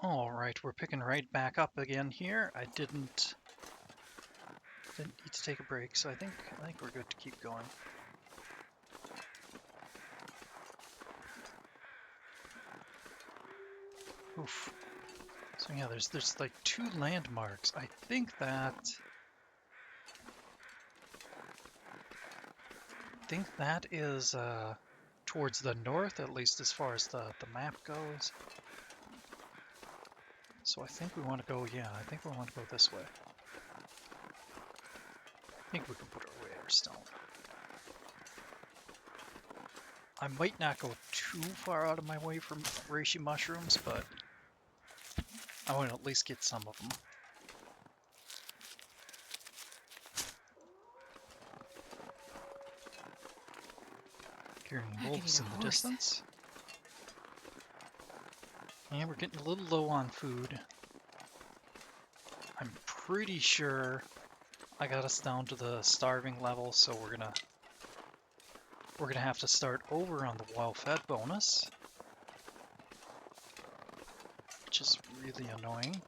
Alright, we're picking right back up again here. I didn't need to take a break, so I think we're good to keep going. Oof. So yeah, there's like 2 landmarks. I think that is towards the north, at least as far as the map goes. So I think we want to go, yeah, I think we want to go this way. I think we can put our way our stone. I might not go too far out of my way from reishi mushrooms, but I want to at least get some of them. Hearing wolves in the distance. And we're getting a little low on food. I'm pretty sure I got us down to the starving level, so we're gonna have to start over on the well-fed bonus, which is really annoying.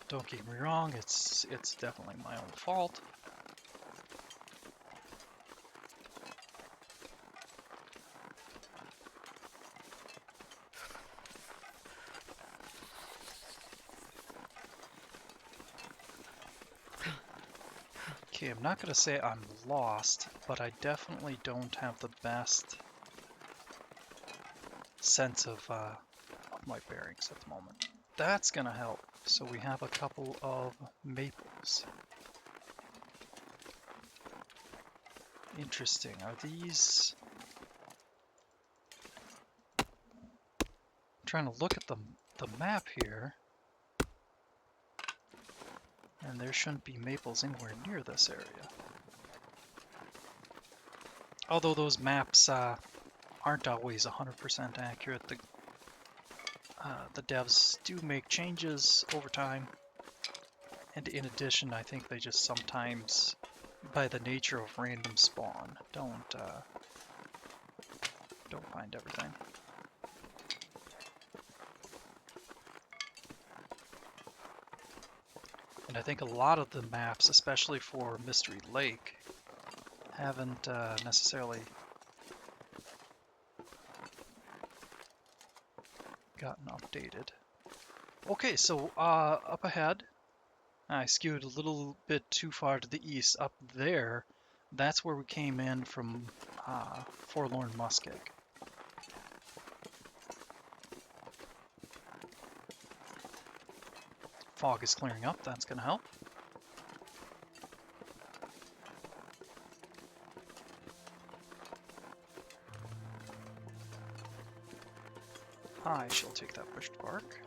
Don't get me wrong, it's definitely my own fault. Okay, I'm not going to say I'm lost, but I definitely don't have the best sense of my bearings at the moment. That's going to help. So we have a couple of maples. Interesting. Are these... I'm trying to look at the map here. And there shouldn't be maples anywhere near this area. Although those maps aren't always 100% accurate. The devs do make changes over time. And in addition, I think they just sometimes, by the nature of random spawn, don't find everything. And I think a lot of the maps, especially for Mystery Lake, haven't necessarily gotten updated. Okay, so up ahead, I skewed a little bit too far to the east. Up there, that's where we came in from Forlorn Muskeg. Fog is clearing up, that's going to help. I shall take that pushed bark.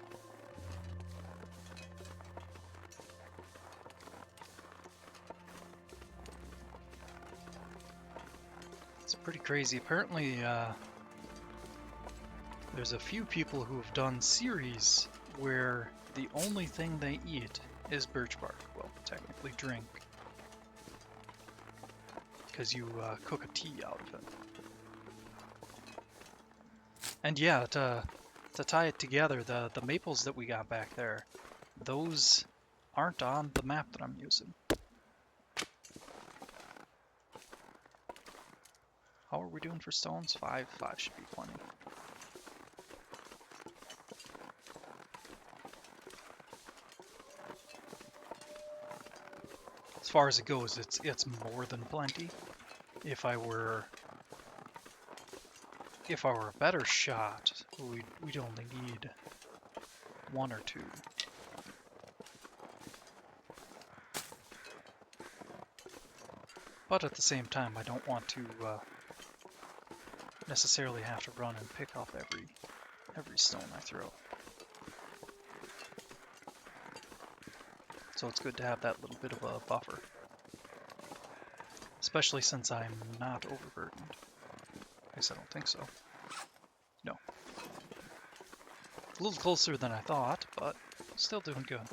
It's pretty crazy. Apparently, there's a few people who have done series where the only thing they eat is birch bark. Well, technically drink, because you cook a tea out of it. And yeah, to tie it together, the maples that we got back there, those aren't on the map that I'm using. How are we doing for stones? 5 should be plenty. As far as it goes, it's more than plenty. If I were a better shot, we'd only need 1 or 2. But at the same time, I don't want to necessarily have to run and pick up every stone I throw. So it's good to have that little bit of a buffer. Especially since I'm not overburdened. I guess I don't think so. No. A little closer than I thought, but still doing good.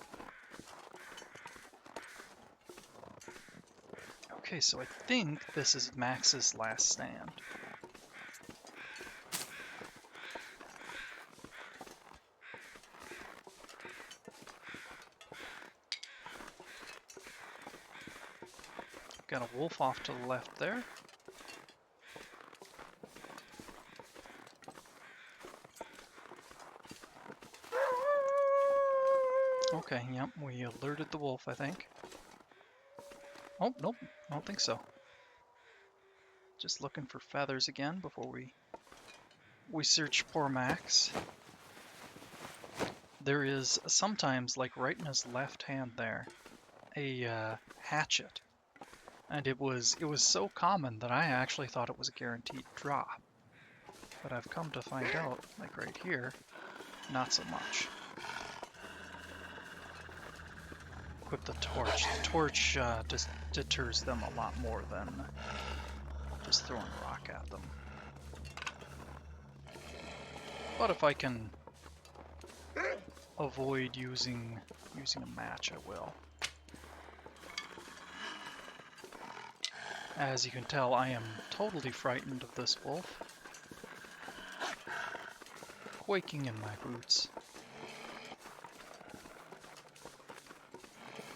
Okay, so I think this is Max's last stand. got a wolf off to the left there. Okay, yep, we alerted the wolf, I think. Oh, nope, I don't think so. Just looking for feathers again before we search poor Max. There is sometimes, like right in his left hand there, a hatchet. And it was so common that I actually thought it was a guaranteed drop. But I've come to find out, like right here, not so much. Equip the torch. The torch just deters them a lot more than just throwing a rock at them. But if I can avoid using a match, I will. As you can tell, I am totally frightened of this wolf. Quaking in my boots.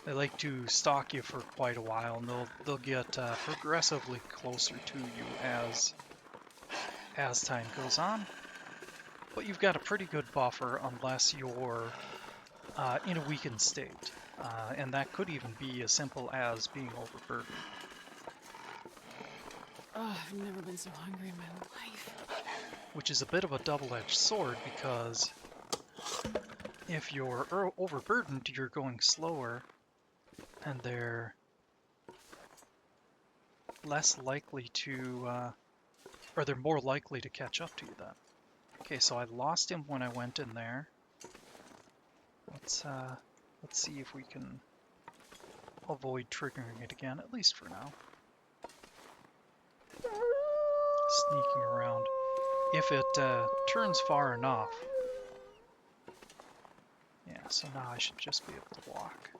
They like to stalk you for quite a while, and they'll get progressively closer to you as time goes on. But you've got a pretty good buffer unless you're in a weakened state, and that could even be as simple as being overburdened. Oh, I've never been so hungry in my life. Which is a bit of a double-edged sword, because if you're overburdened, you're going slower, and they're less likely to, or they're more likely to catch up to you then. Okay, so I lost him when I went in there. Let's see if we can avoid triggering it again, at least for now. Sneaking around. If it turns far enough. Yeah, so now I should just be able to walk.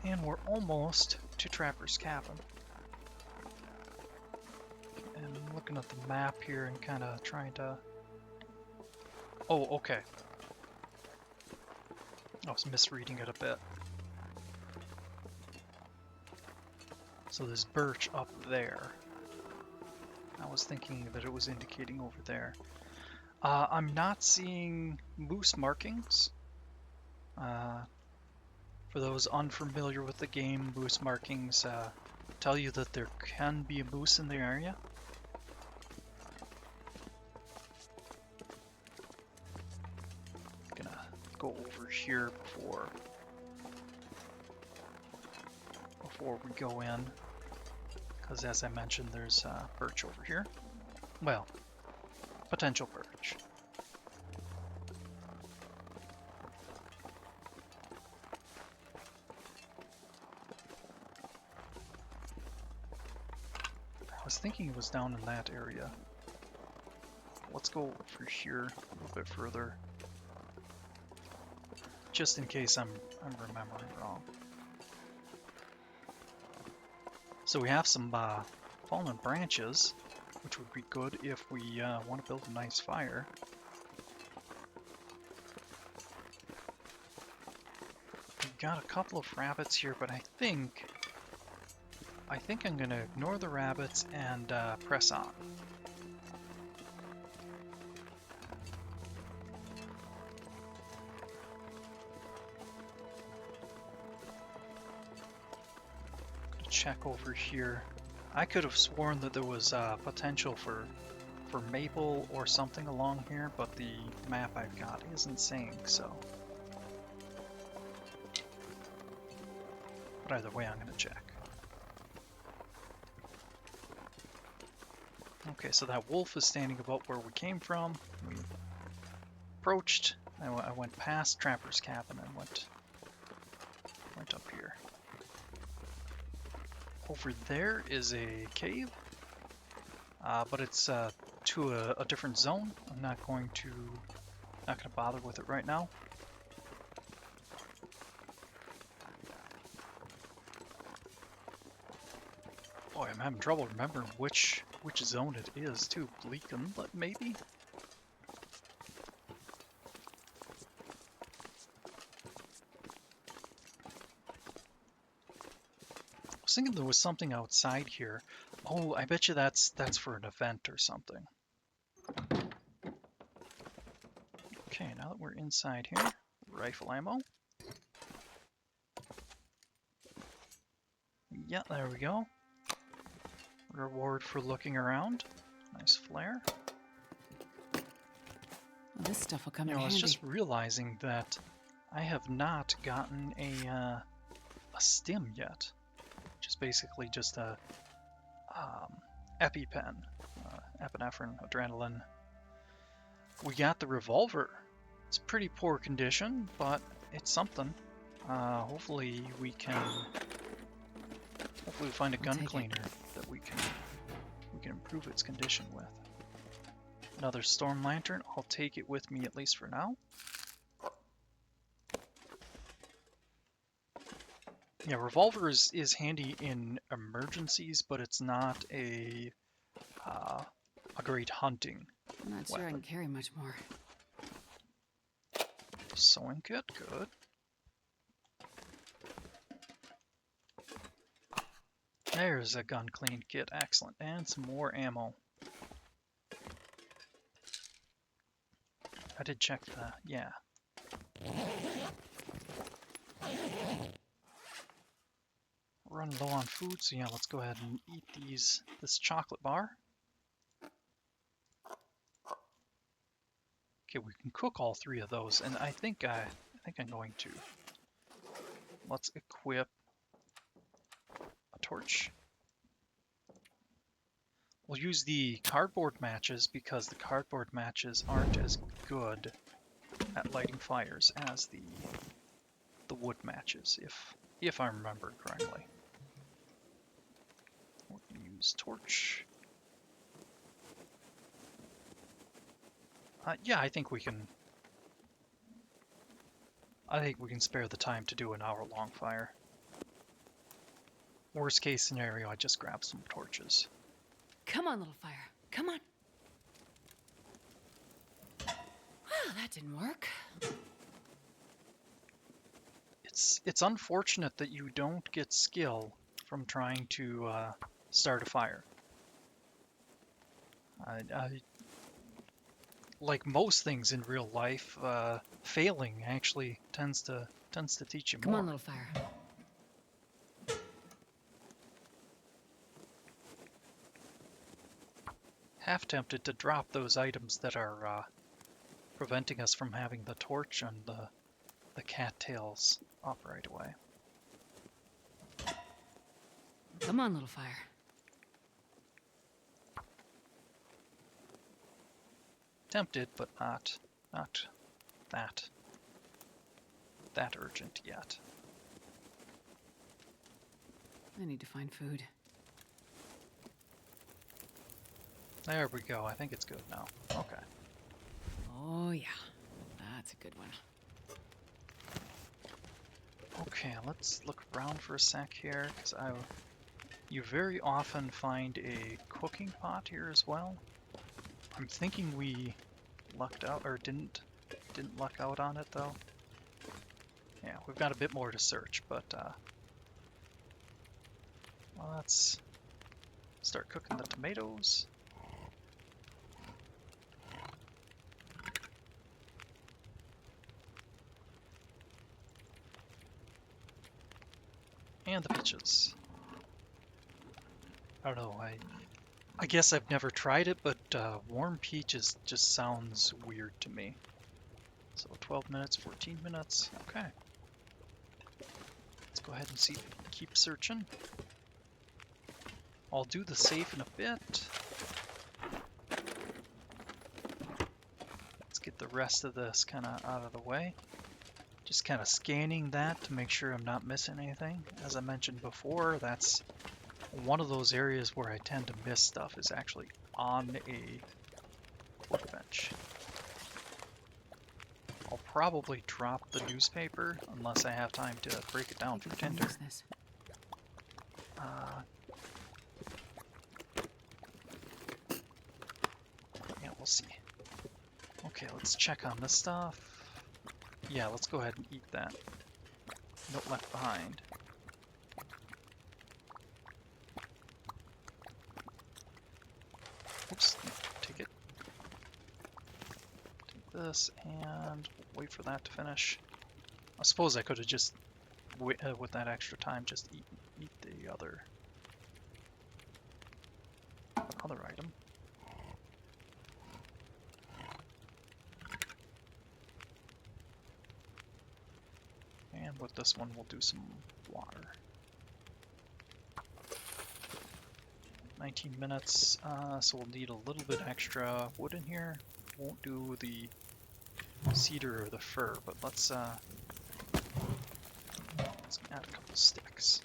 And we're almost to Trapper's Cabin. And I'm looking at the map here and kind of trying to... Oh, okay. I was misreading it a bit. So there's birch up there. I was thinking that it was indicating over there. I'm not seeing moose markings. For those unfamiliar with the game, moose markings tell you that there can be a moose in the area. I'm gonna go over here before we go in, because as I mentioned, there's birch over here. Well, potential birch. I was thinking it was down in that area. Let's go over here a little bit further, just in case I'm remembering wrong. So we have some fallen branches, which would be good if we want to build a nice fire. We've got a couple of rabbits here, but I think I'm going to ignore the rabbits and press on. Check over here. I could have sworn that there was potential for maple or something along here, but the map I've got isn't saying so. But either way, I'm going to check. Okay, so that wolf is standing about where we came from. We approached. I went past Trapper's Cabin and went up here. Over there is a cave, but it's to a different zone. I'm not going to bother with it right now. Boy, I'm having trouble remembering which zone it is too. Bleak Inlet, maybe? thinking there was something outside here. Oh, I bet you that's for an event or something. Okay, now that we're inside here, rifle ammo. Yeah, there we go. Reward for looking around. Nice flare. Well, this stuff will come You in know, I was handy. just realizing that I have not gotten a stim yet, which is basically just a EpiPen, epinephrine, adrenaline. We got the revolver. It's pretty poor condition, but it's something. Hopefully we find a gun cleaner that we can improve its condition with. Another storm lantern. I'll take it with me at least for now. Yeah, revolver is handy in emergencies, but it's not a great hunting I'm not sure I weapon. can carry much more. Sewing kit, good. There's a gun clean kit, excellent. And some more ammo. I did check the, yeah. We're running low on food, so yeah, let's go ahead and eat this chocolate bar. Okay, we can cook all three of those, and I think I'm going to. Let's equip a torch. We'll use the cardboard matches because the cardboard matches aren't as good at lighting fires as the wood matches, if I remember correctly. We're going to use torch. Yeah, I think we can spare the time to do an hour-long fire. Worst case scenario, I just grab some torches. Come on, little fire. Come on. Well, that didn't work. It's unfortunate that you don't get skill from trying to start a fire. Like most things in real life, failing actually tends to teach you more. Come on, little fire. Half tempted to drop those items that are preventing us from having the torch and the cattails up right away. Come on, little fire. Tempted, but not that urgent yet. I need to find food. There we go. I think it's good now. Okay. Oh, yeah. That's a good one. Okay, let's look around for a sec here, because you very often find a cooking pot here as well. I'm thinking we lucked out, or didn't luck out on it though. Yeah, we've got a bit more to search, but let's start cooking the tomatoes. And the peaches. I don't know, I guess I've never tried it, but warm peaches just sounds weird to me. So 12 minutes, 14 minutes, okay. Let's go ahead and keep searching. I'll do the safe in a bit. Let's get the rest of this kind of out of the way. Just kind of scanning that to make sure I'm not missing anything. As I mentioned before, that's one of those areas where I tend to miss stuff, is actually on a workbench. I'll probably drop the newspaper unless I have time to break it down for tinder. Yeah, we'll see. Okay, let's check on this stuff. Yeah, let's go ahead and eat that. Note left behind. Oops, take it. Take this and wait for that to finish. I suppose I could have just, with that extra time, just eat the other item. And with this one, we'll do some water. 19 minutes, so we'll need a little bit extra wood in here. Won't do the cedar or the fir, but let's add a couple sticks.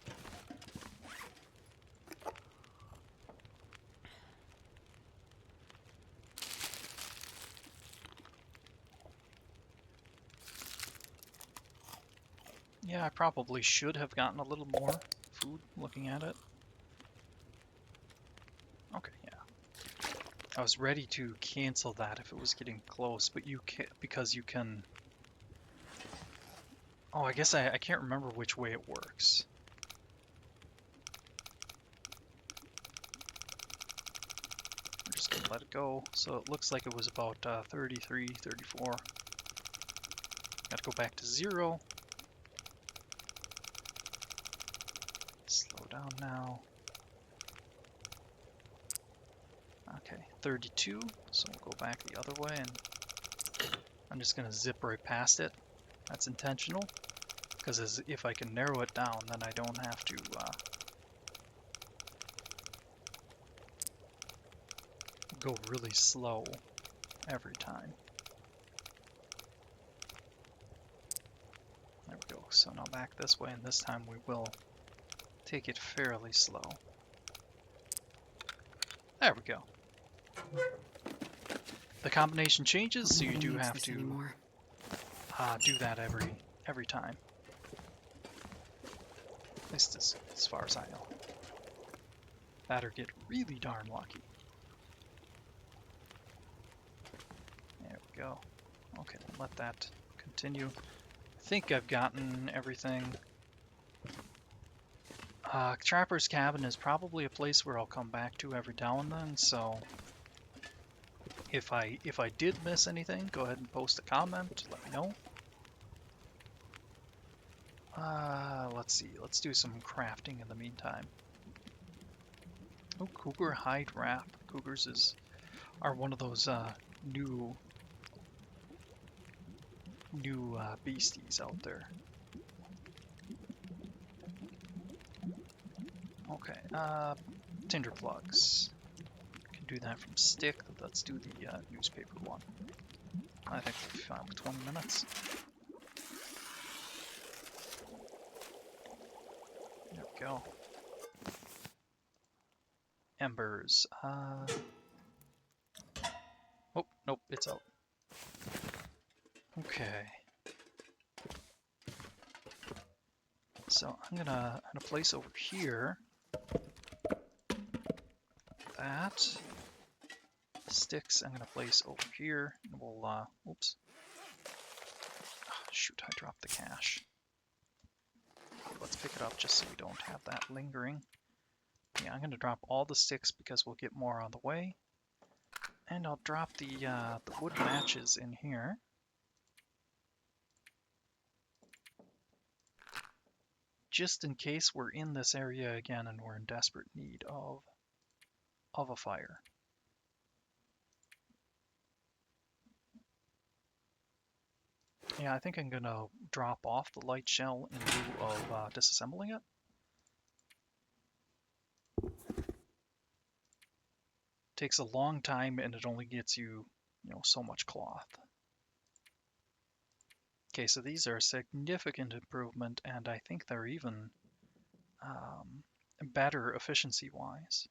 Yeah, I probably should have gotten a little more food looking at it. Okay, yeah. I was ready to cancel that if it was getting close, but you can't, because you can... Oh, I guess I can't remember which way it works. I'm just gonna let it go. So it looks like it was about 33, 34. Gotta go back to 0. Slow down now. Okay, 32, so we'll go back the other way, and I'm just going to zip right past it. That's intentional, because if I can narrow it down, then I don't have to go really slow every time. There we go, so now back this way, and this time we will take it fairly slow. There we go. The combination changes, so you do have to do that every time. At least as far as I know. That or get really darn lucky. There we go. Okay, let that continue. I think I've gotten everything. Trapper's Cabin is probably a place where I'll come back to every now and then, so if I did miss anything, go ahead and post a comment, let me know. Let's see, let's do some crafting in the meantime. Oh, cougar hide wrap. Cougars are one of those new beasties out there. Okay, tinder plugs. Can do that from stick. Let's do the newspaper one. I think we'll be fine with 20 minutes. There we go. Embers. Oh, nope, it's out. Okay. So I'm gonna place over here that. Sticks I'm gonna place over here, and we'll oops. Oh, shoot, I dropped the cache. Okay, let's pick it up just so we don't have that lingering. Yeah, I'm gonna drop all the sticks because we'll get more on the way. And I'll drop the wood matches in here. Just in case we're in this area again and we're in desperate need of a fire. Yeah, I think I'm gonna drop off the light shell in lieu of disassembling it. Takes a long time and it only gets you, so much cloth. Okay, so these are a significant improvement, and I think they're even better efficiency-wise.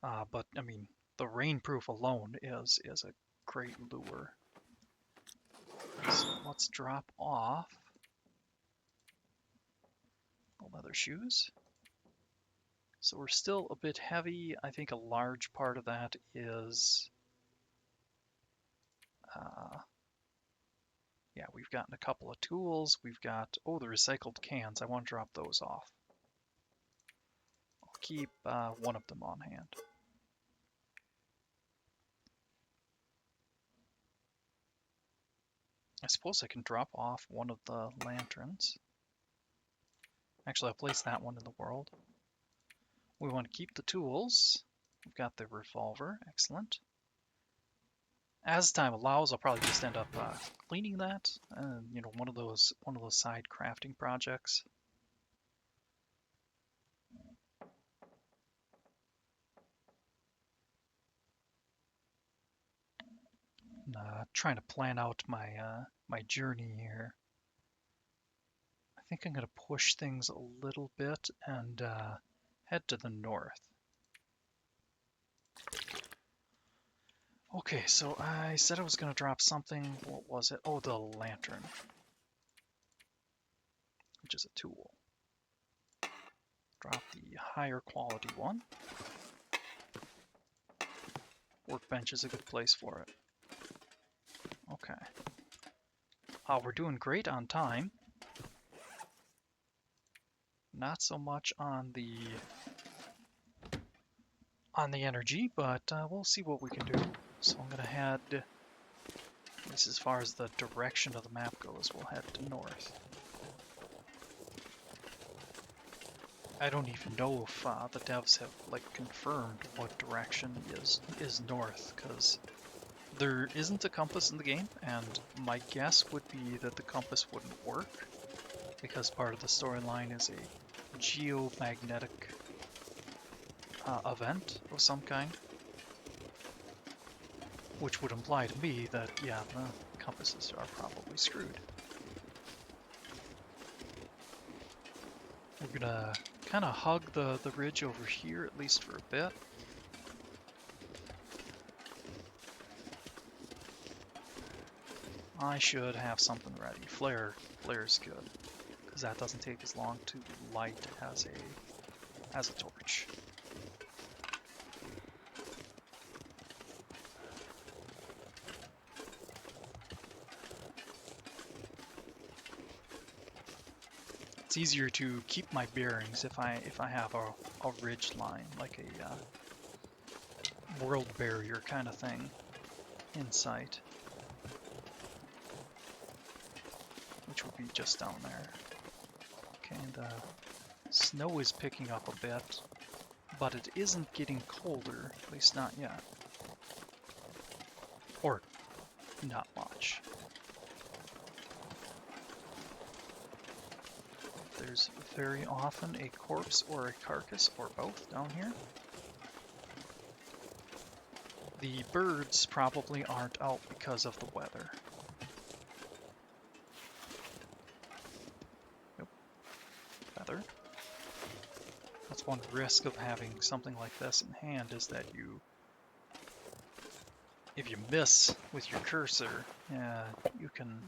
But I mean, the rainproof alone is a great lure. So let's drop off the leather shoes. So we're still a bit heavy. I think a large part of that is, yeah, we've gotten a couple of tools. We've got, oh, the recycled cans. I want to drop those off. I'll keep one of them on hand. I suppose I can drop off one of the lanterns. Actually, I'll place that one in the world. We want to keep the tools. We've got the revolver, excellent. As time allows, I'll probably just end up cleaning that, and you know, one of those side crafting projects. Trying to plan out my my journey here. I think I'm gonna push things a little bit and head to the north. Okay, so I said I was gonna drop something. What was it? Oh, the lantern, which is a tool. Drop the higher quality one. Workbench is a good place for it. Okay. We're doing great on time. Not so much on the energy, but we'll see what we can do. So I'm gonna head, at least as far as the direction of the map goes, we'll head to north. I don't even know if the devs have like confirmed what direction is north, because there isn't a compass in the game, and my guess would be that the compass wouldn't work, because part of the storyline is a geomagnetic event of some kind, which would imply to me that, yeah, the compasses are probably screwed. We're gonna kind of hug the ridge over here, at least for a bit. I should have something ready. Flare's good, because that doesn't take as long to light as a torch. It's easier to keep my bearings if I have a ridge line, like a world barrier kind of thing in sight, which would be just down there. Okay, and the snow is picking up a bit, but it isn't getting colder, at least not yet. Or not much. There's very often a corpse or a carcass or both down here. The birds probably aren't out because of the weather. Nope. Feather. That's one risk of having something like this in hand, is that if you miss with your cursor, you can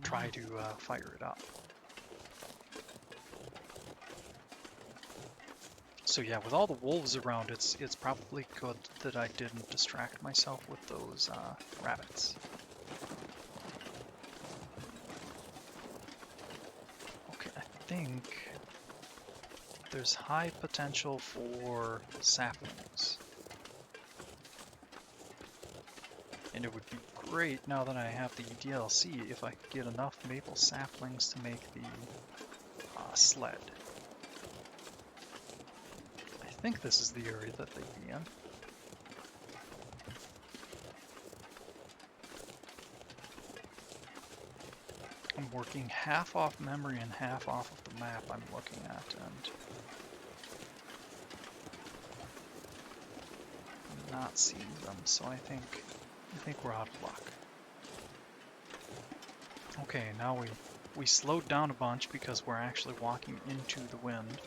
try to fire it up. So yeah, with all the wolves around, it's probably good that I didn't distract myself with those rabbits. Okay, I think there's high potential for saplings. And it would be great, now that I have the DLC, if I could get enough maple saplings to make the sled. I think this is the area that they'd be in. I'm working half off memory and half off of the map I'm looking at, and I'm not seeing them, so I think we're out of luck. Okay, now we slowed down a bunch because we're actually walking into the wind.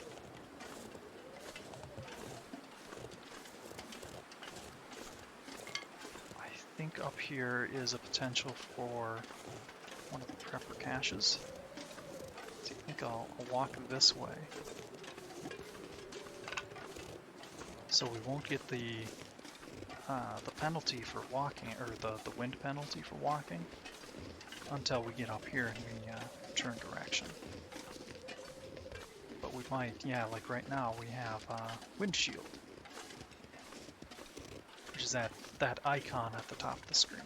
I think up here is a potential for one of the prepper caches. So I think I'll walk this way, so we won't get the penalty for walking, or the wind penalty for walking, until we get up here and we turn direction. But we might, yeah, like right now we have windshield, which is that icon at the top of the screen.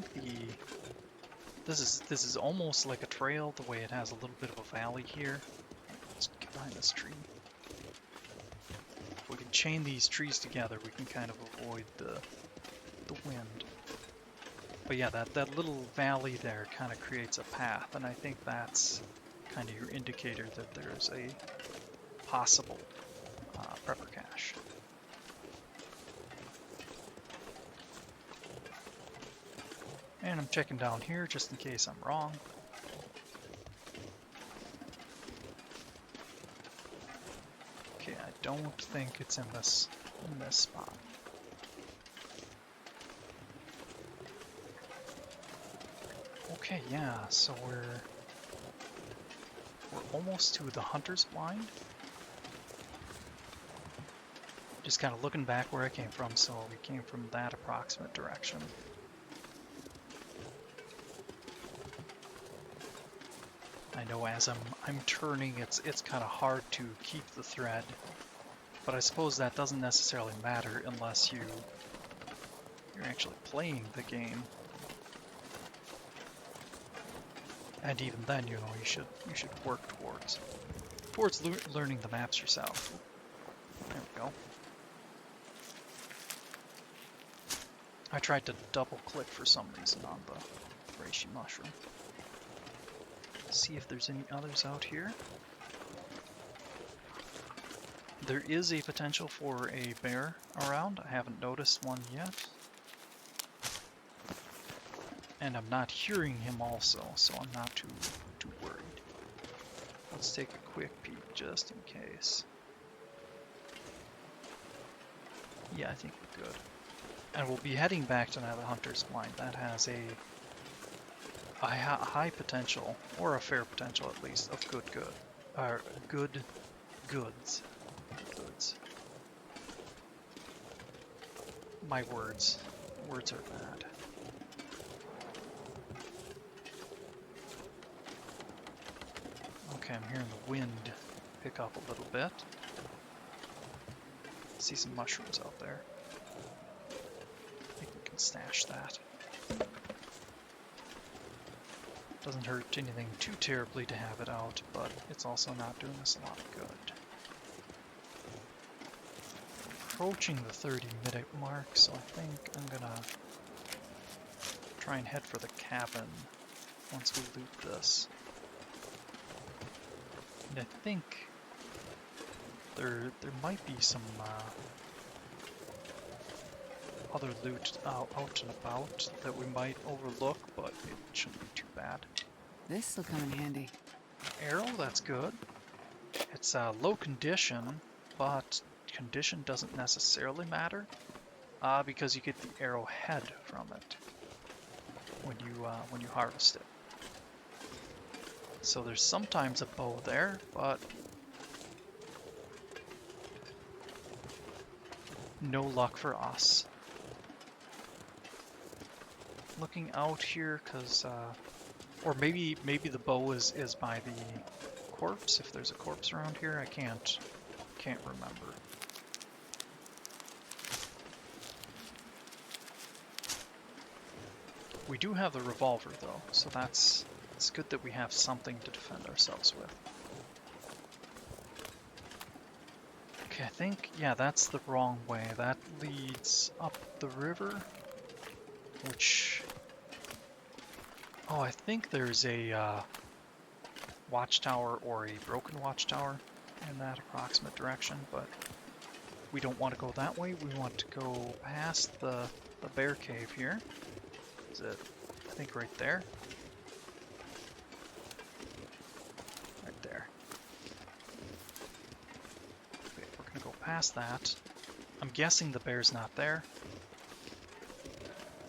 think this is almost like a trail, the way it has a little bit of a valley here. Let's get behind this tree. If we can chain these trees together, we can kind of avoid the wind. But yeah, that little valley there kind of creates a path, and I think that's kind of your indicator that there's a possible prepper cache. And I'm checking down here just in case I'm wrong. Okay, I don't think it's in this spot. Okay, yeah, so we're almost to the hunter's blind. Just kind of looking back where I came from, so we came from that approximate direction. I know as I'm turning, it's kind of hard to keep the thread, but I suppose that doesn't necessarily matter unless you're actually playing the game. And even then, you know, you should work towards learning the maps yourself. There we go. I tried to double click for some reason on the reishi mushroom. See if there's any others out here. There is a potential for a bear around. I haven't noticed one yet. And I'm not hearing him also, so I'm not too worried. Let's take a quick peek just in case. Yeah, I think we're good. And we'll be heading back to the Hunter's Blind. That has a high potential, or a fair potential at least, of good goods. My words are bad. Okay, I'm hearing the wind pick up a little bit. See some mushrooms out there. I think we can stash that. Doesn't hurt anything too terribly to have it out, but it's also not doing us a lot of good. Approaching the 30-minute mark, so I think I'm gonna try and head for the cabin once we loot this. And I think there might be some other loot out and about that we might overlook, but it shouldn't be too bad. This'll come in handy. Arrow, that's good. It's low condition, but condition doesn't necessarily matter because you get the arrow head from it when you harvest it. So there's sometimes a bow there, but no luck for us. Looking out here, cause or maybe the bow is by the corpse. If there's a corpse around here, I can't remember. We do have the revolver though, so it's good that we have something to defend ourselves with. Okay, I think, yeah, that's the wrong way. That leads up the river, which... Oh, I think there's a watchtower or a broken watchtower in that approximate direction, but we don't want to go that way. We want to go past the bear cave here. Is it, I think, right there? Right there. Okay, we're gonna go past that. I'm guessing the bear's not there.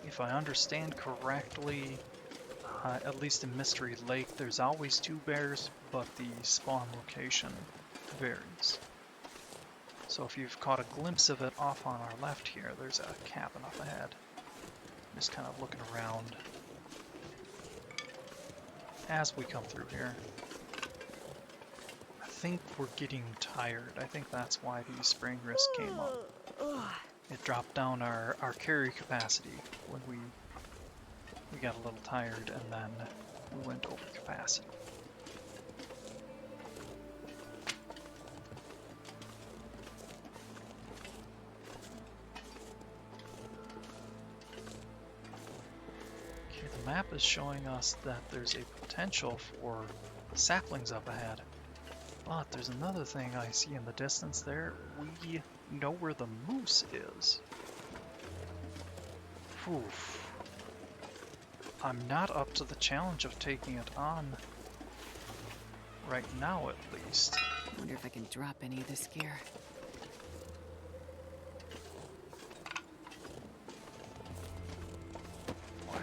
If I understand correctly, at least in Mystery Lake, there's always two bears, but the spawn location varies. So if you've caught a glimpse of it off on our left here, there's a cabin up ahead. Just kind of looking around as we come through here. I think we're getting tired. I think that's why the spraying risk came up. It dropped down our carry capacity when we we got a little tired and then we went over capacity. Okay, the map is showing us that there's a potential for saplings up ahead. But there's another thing I see in the distance there. We know where the moose is. Oof. I'm not up to the challenge of taking it on right now, at least. I wonder if I can drop any of this gear. Why?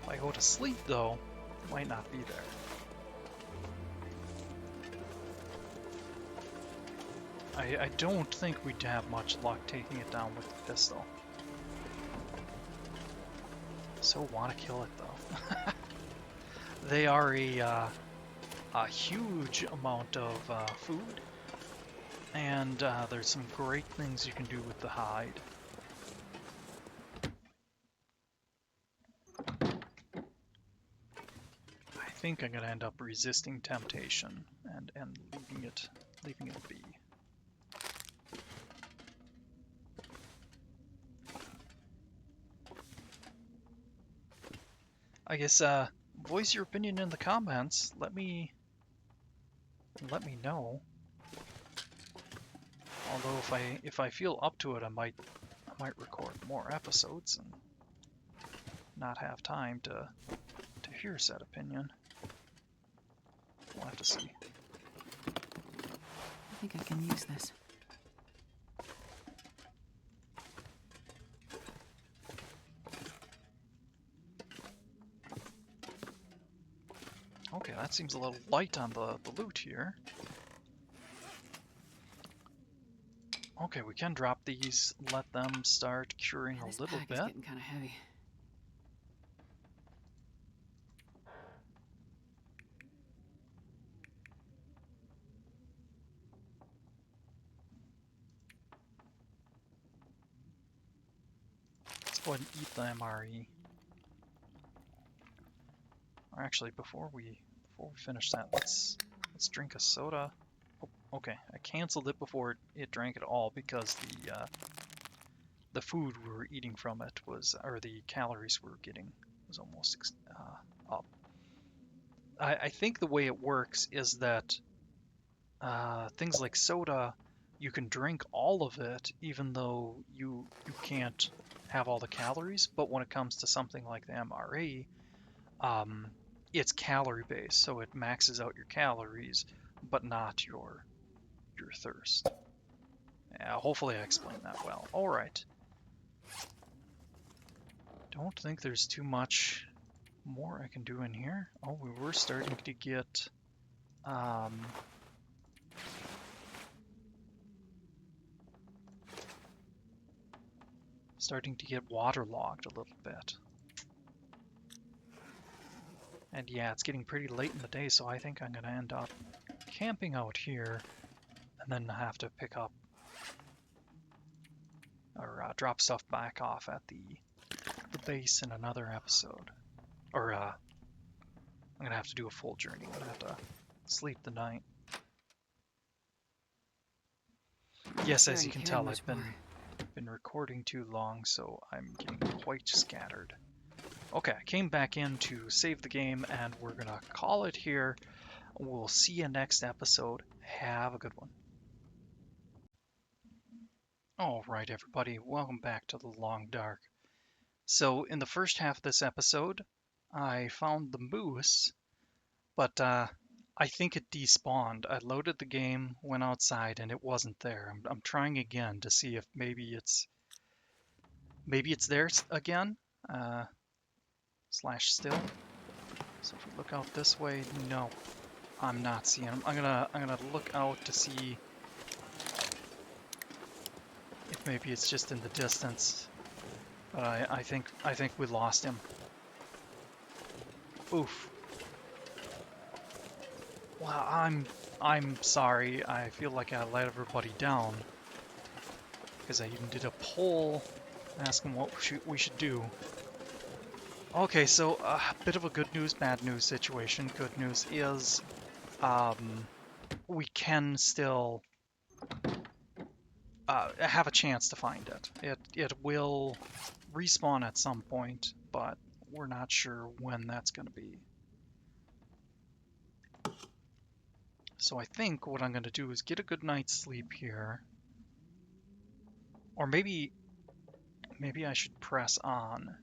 If I go to sleep, though, it might not be there. I don't think we'd have much luck taking it down with the pistol. So want to kill it, though. They are a huge amount of food, and there's some great things you can do with the hide. I think I'm gonna end up resisting temptation and leaving it be. I guess voice your opinion in the comments. Let me know. Although if I feel up to it, I might record more episodes and not have time to hear said opinion. We'll have to see. I think I can use this. Okay, that seems a little light on the loot here. Okay, we can drop these, let them start curing This a little pack bit. is getting kind of heavy. Let's go ahead and eat the MRE. Or actually, before we finish that, let's drink a soda. Oh, okay, I canceled it before it drank it all because the food we were eating from it was, or the calories we were getting was almost up. I think the way it works is that things like soda, you can drink all of it even though you can't have all the calories, but when it comes to something like the MRE, it's calorie based, so it maxes out your calories, but not your thirst. Hopefully I explained that well. Alright. Don't think there's too much more I can do in here. Oh, we were starting to get waterlogged a little bit. And yeah, it's getting pretty late in the day, so I think I'm gonna end up camping out here and then have to pick up or drop stuff back off at the base in another episode. Or I'm gonna have to do a full journey. I'm gonna have to sleep the night. Yes, as you can tell, I've been recording too long, so I'm getting quite scattered. Okay, I came back in to save the game, and we're gonna call it here. We'll see you next episode. Have a good one. Alright, everybody, welcome back to the Long Dark. So, in the first half of this episode, I found the moose, but I think it despawned. I loaded the game, went outside, and it wasn't there. I'm trying again to see if maybe it's there again. Slash still. So if we look out this way, no, I'm not seeing him. I'm gonna look out to see if maybe it's just in the distance. But I think we lost him. Oof. Wow, I'm sorry. I feel like I let everybody down because I even did a poll Ask him what we should do. Okay, so a bit of a good news, bad news situation. Good news is we can still have a chance to find it. It will respawn at some point, but we're not sure when that's going to be. So I think what I'm going to do is get a good night's sleep here. Or maybe I should press on.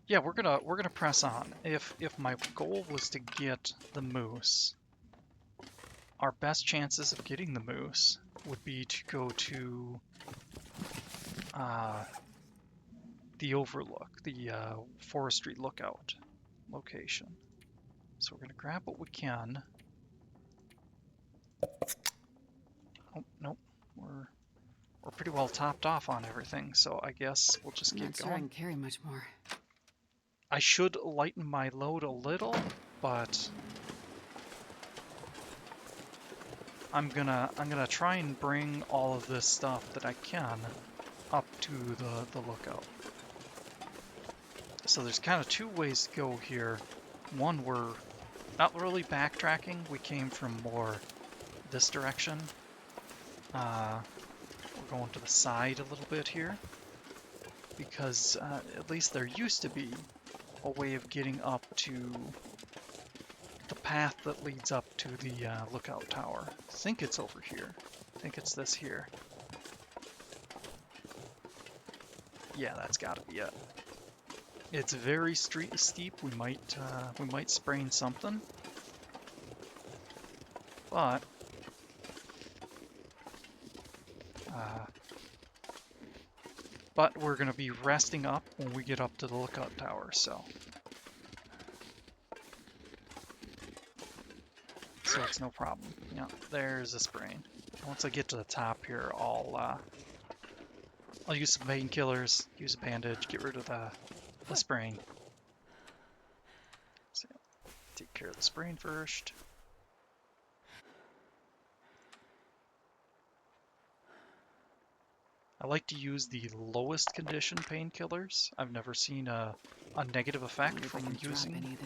Yeah, we're gonna press on. If my goal was to get the moose, our best chances of getting the moose would be to go to the overlook, the forestry lookout location. So we're gonna grab what we can. Oh, nope, we're pretty well topped off on everything, so I guess we'll just I'm get not sure I going. can carry much more. I should lighten my load a little, but I'm gonna try and bring all of this stuff that I can up to the lookout. So there's kind of two ways to go here. One, we're not really backtracking. We came from more this direction. We're going to the side a little bit here because at least there used to be a way of getting up to the path that leads up to the lookout tower. I think it's over here. I think it's this here. Yeah, that's gotta be it. It's very steep. We might sprain something, but we're gonna be resting up when we get up to the lookout tower. So it's no problem. Yeah, there's a sprain. Once I get to the top here, I'll use some painkillers, use a bandage, get rid of the sprain. So take care of the sprain first. I like to use the lowest condition painkillers. I've never seen a negative effect from using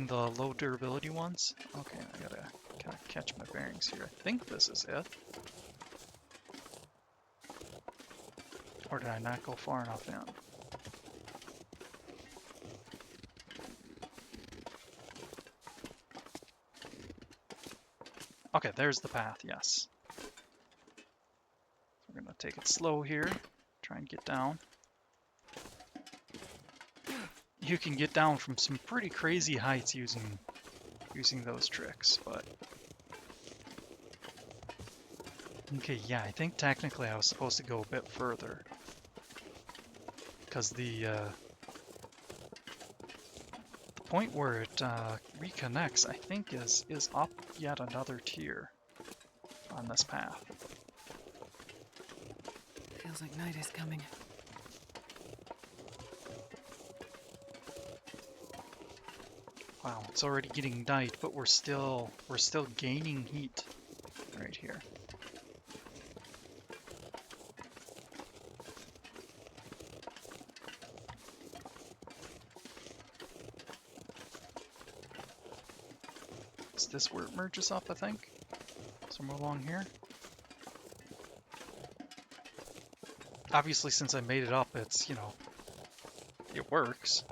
the low durability ones. Okay, I gotta kind of catch my bearings here. I think this is it. Or did I not go far enough in? Okay, there's the path, yes. We're gonna take it slow here, try and get down. You can get down from some pretty crazy heights using those tricks, but... Okay, yeah, I think technically I was supposed to go a bit further. Because the point where it reconnects, I think, is up yet another tier on this path. Feels like night is coming. Wow, it's already getting night, but we're still gaining heat right here. Is this where it merges up, I think? Somewhere along here? Obviously, since I made it up, it's, you know, it works.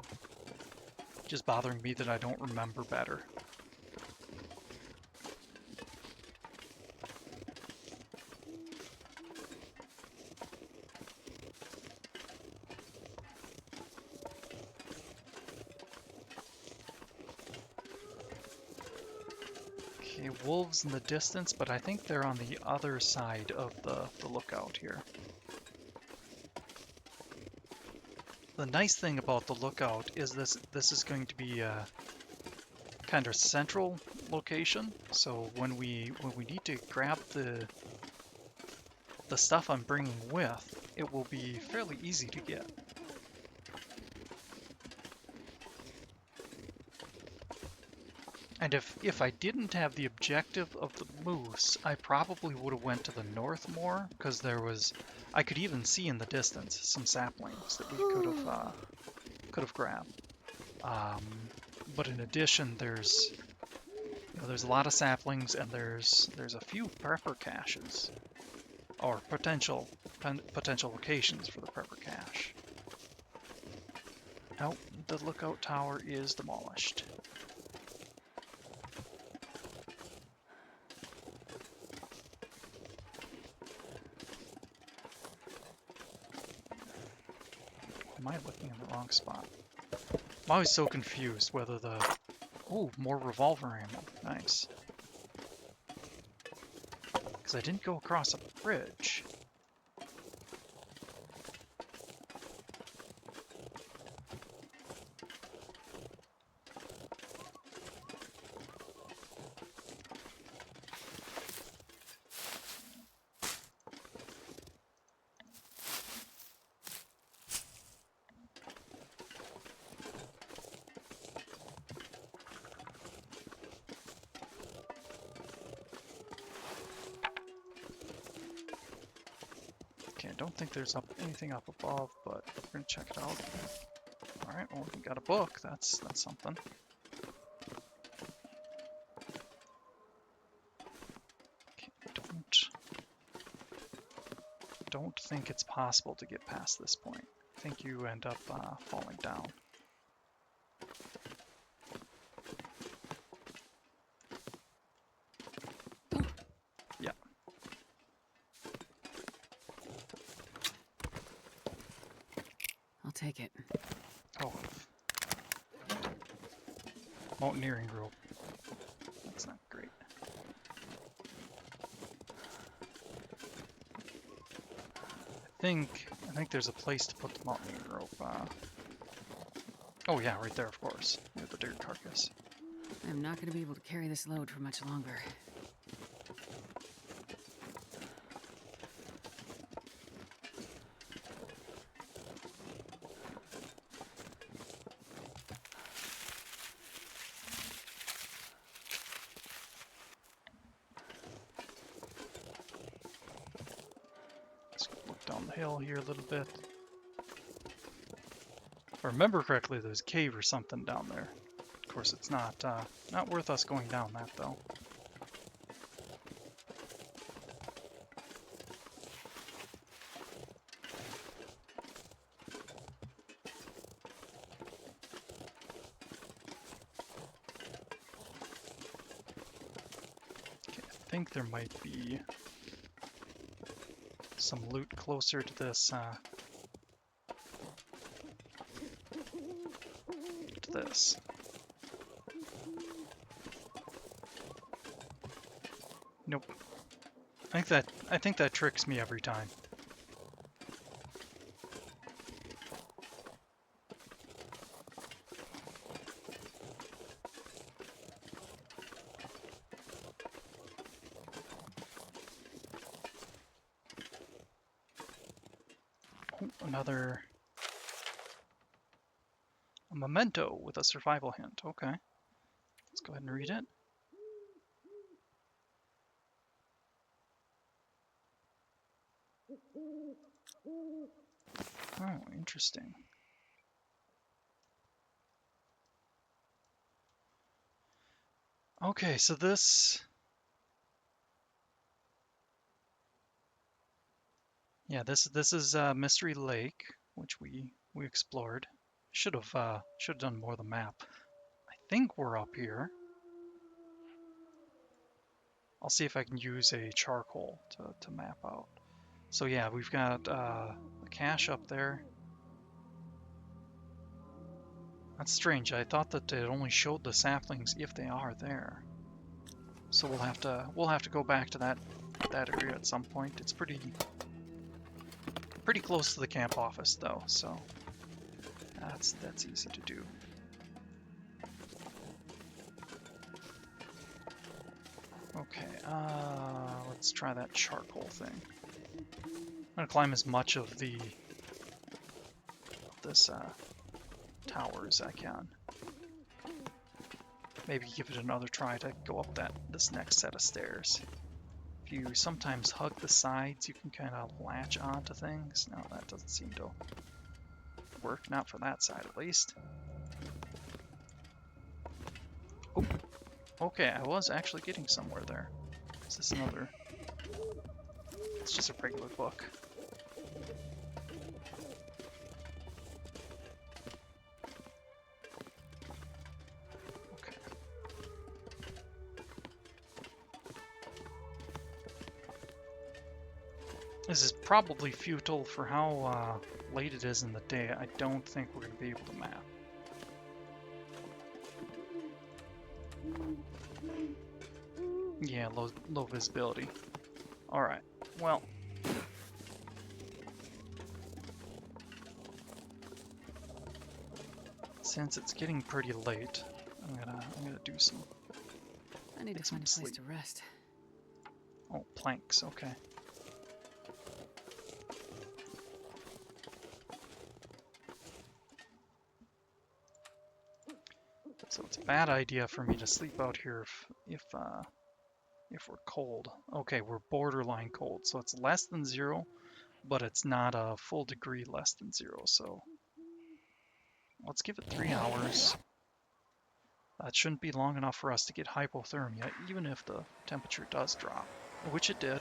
Just bothering me that I don't remember better. Okay, wolves in the distance, but I think they're on the other side of the lookout here. The nice thing about the lookout is this is going to be a kind of central location. So when we need to grab the stuff I'm bringing with, it will be fairly easy to get. And if I didn't have the objective of the moose, I probably would have went to the north more, because I could even see in the distance some saplings that we could have grabbed. But in addition, there's a lot of saplings, and there's a few prepper caches, or potential locations for the prepper cache. Oh, the lookout tower is demolished. Am I looking in the wrong spot? I'm always so confused whether the... Ooh, more revolver ammo. Nice. Because I didn't go across a bridge. Okay, I don't think there's anything up above, but we're gonna check it out. Alright, well, we got a book. That's something. Okay, don't think it's possible to get past this point. I think you end up falling down. Yeah. I'll take it. Oh. Mountaineering rope. That's not great. I think there's a place to put the mountaineering rope. Oh yeah, right there, of course, near the deer carcass. I'm not going to be able to carry this load for much longer. Let's look down the hill here a little bit. If I remember correctly, there's a cave or something down there. Of course, it's not worth us going down that, though. Okay, I think there might be some loot closer to this, Nope. I think that tricks me every time. Oh, another... A memento with a survival hint. Okay. Let's go ahead and read it. Oh, interesting. Okay, so this... Yeah, this is Mystery Lake, which we explored. Should have done more of the map. I think we're up here. I'll see if I can use a charcoal to map out. So yeah, we've got a cache up there. That's strange. I thought that it only showed the saplings if they are there. So we'll have to go back to that area at some point. It's pretty close to the camp office though, so that's easy to do. Okay, let's try that charcoal thing. I'm gonna climb as much of this tower as I can. maybe give it another try to go up this next set of stairs. If you sometimes hug the sides, you can kind of latch onto things. No, that doesn't seem to work, not for that side at least. Oh, okay, I was actually getting somewhere there. Is this another? It's just a regular book. Okay. This is probably futile for how late it is in the day. I don't think we're going to be able to map. Yeah, low visibility. Alright, well. Since it's getting pretty late, I'm gonna do some. I need to find a place to rest. Oh, planks, okay. So it's a bad idea for me to sleep out here if we're cold. Okay, we're borderline cold, so it's less than 0, but it's not a full degree less than 0, so let's give it 3 hours. That shouldn't be long enough for us to get hypothermia, even if the temperature does drop, which it did.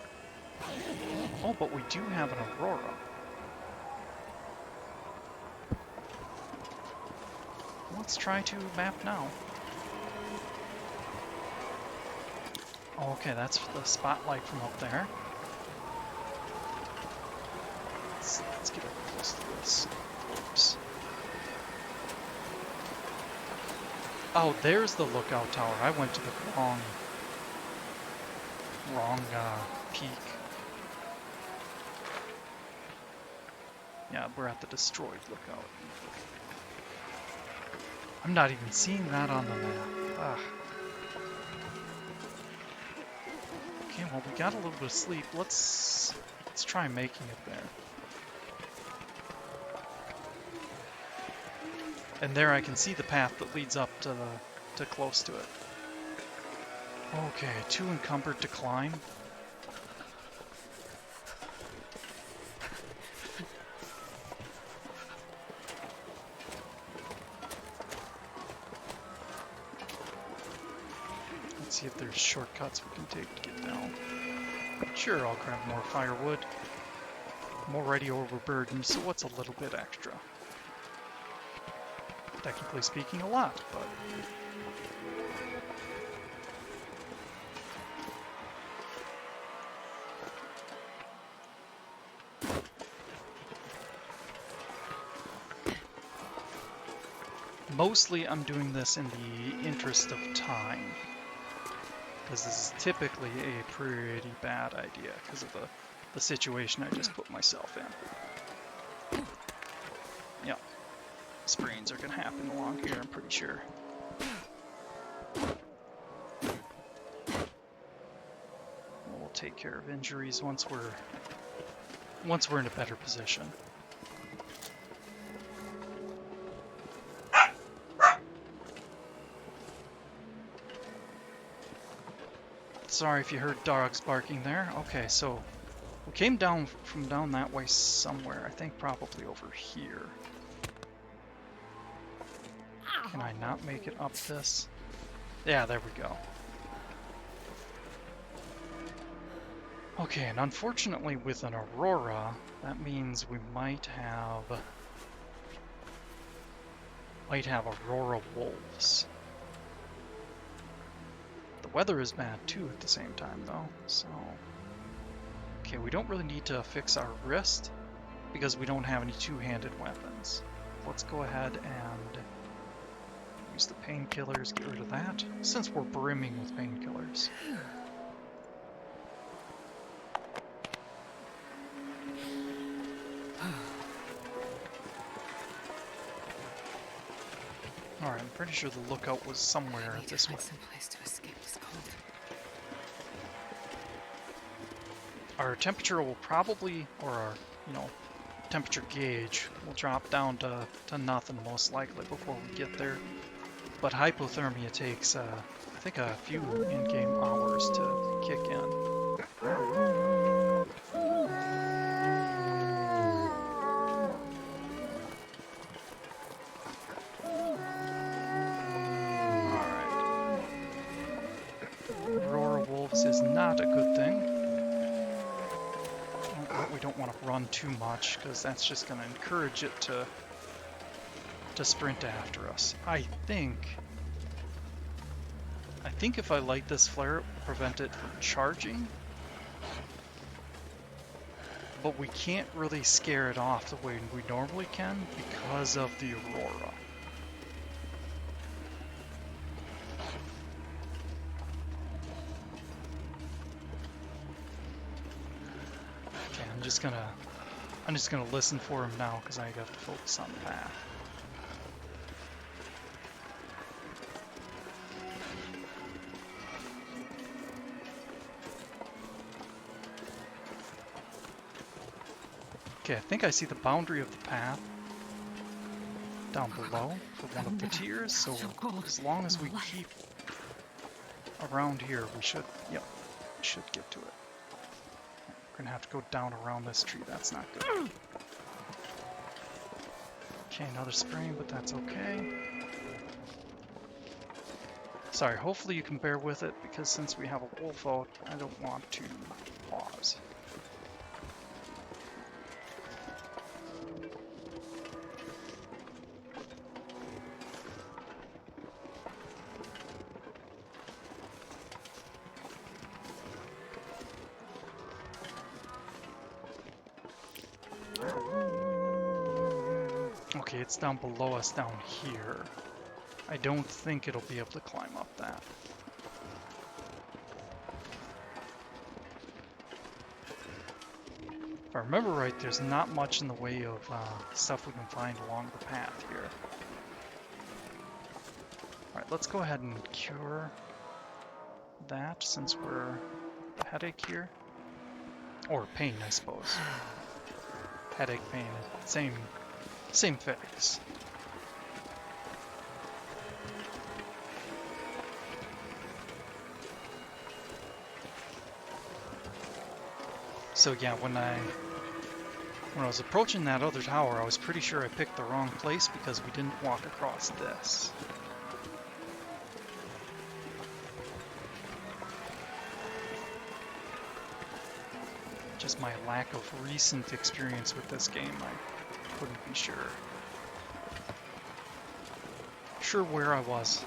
Oh, but we do have an aurora. Let's try to map now. Okay, that's the spotlight from up there. Let's get up close to this. Oops. Oh, there's the lookout tower. I went to the wrong peak. Yeah, we're at the destroyed lookout. I'm not even seeing that on the map. Ugh. Okay, well, we got a little bit of sleep. Let's try making it there. And there I can see the path that leads up to close to it. Okay, too encumbered to climb. Let's see if there's shortcuts we can take to get down. Sure, I'll grab more firewood. I'm already overburdened, so what's a little bit extra? Technically speaking, a lot, but... Mostly I'm doing this in the interest of time, because this is typically a pretty bad idea because of the situation I just put myself in. Yeah, sprains are going to happen along here, I'm pretty sure. We'll take care of injuries once we're in a better position. Sorry if you heard dogs barking there. Okay, so we came down from down that way somewhere. I think probably over here. Can I not make it up this? Yeah, there we go. Okay, and unfortunately with an aurora, that means we might have aurora wolves. The weather is bad too at the same time though, so... Okay, we don't really need to fix our wrist because we don't have any two-handed weapons. Let's go ahead and use the painkillers, get rid of that, since we're brimming with painkillers. Alright, I'm pretty sure the lookout was somewhere this way. Some place to escape this cold. Our temperature will probably, or our, temperature gauge will drop down to nothing most likely before we get there. But hypothermia takes, I think, a few in-game hours to kick in. Alright. Aurora wolves is not a good thing. But we don't want to run too much, because that's just going to encourage it to sprint after us. I think if I light this flare, it will prevent it from charging. But we can't really scare it off the way we normally can because of the aurora. Okay, I'm just gonna listen for him now because I have to focus on the path. Okay, I think I see the boundary of the path down below for one of the tiers, so as long as we keep around here, we should, yep, should get to it. We're gonna have to go down around this tree, that's not good. Okay, another spring, but that's okay. Sorry, hopefully you can bear with it, because since we have a wolf out, I don't want to pause. Okay, it's down below us down here. I don't think it'll be able to climb up that. If I remember right, there's not much in the way of stuff we can find along the path here. Alright, let's go ahead and cure that since we're the headache here. Or pain, I suppose. Headache, pain, same fix. So yeah, when I was approaching that other tower, I was pretty sure I picked the wrong place because we didn't walk across this. Just my lack of recent experience with this game, I couldn't be sure where I was.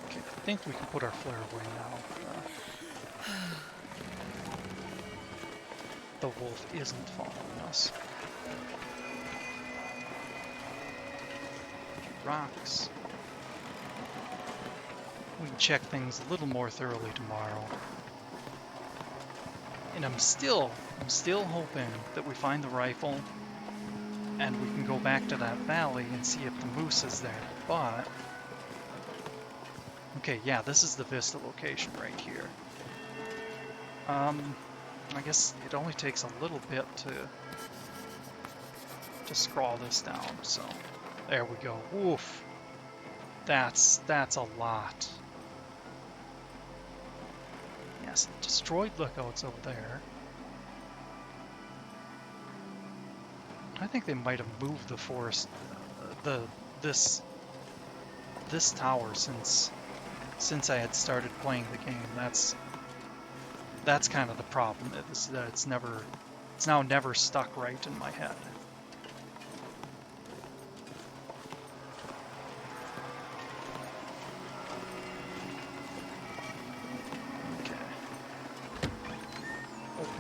Okay, I think we can put our flare away now. The wolf isn't following us. Rocks. We can check things a little more thoroughly tomorrow. And I'm still hoping that we find the rifle and we can go back to that valley and see if the moose is there. But okay, yeah, this is the Vista location right here. I guess it only takes a little bit to scroll this down, so there we go. Woof. That's a lot. Yes, destroyed lookouts over there. I think they might have moved the forest, this tower since I had started playing the game. That's kind of the problem. Is that it's now never stuck right in my head.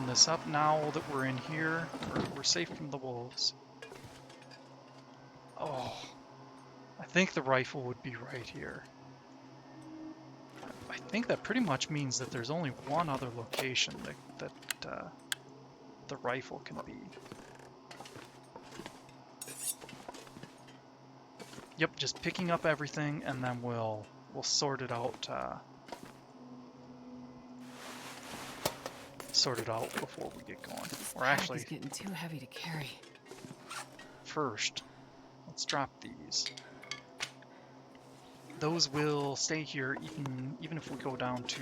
This up now that we're in here. We're safe from the wolves. Oh, I think the rifle would be right here. I think that pretty much means that there's only one other location that the rifle can be. Yep, just picking up everything and then we'll sort it out sorted out before we get going. This Or pack actually, is getting too heavy to carry. first, let's drop these. Those will stay here even if we go down to...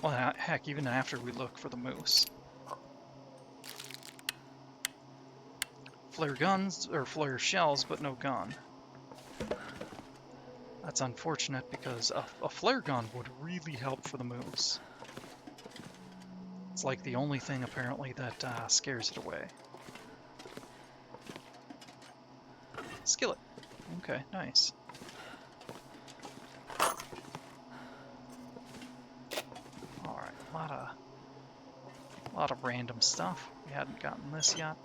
Well, heck, even after we look for the moose. Flare guns, or flare shells, but no gun. That's unfortunate because a flare gun would really help for the moose. It's like the only thing apparently that scares it away. Skillet. Okay, nice. Alright, a lot of random stuff. We hadn't gotten this yet.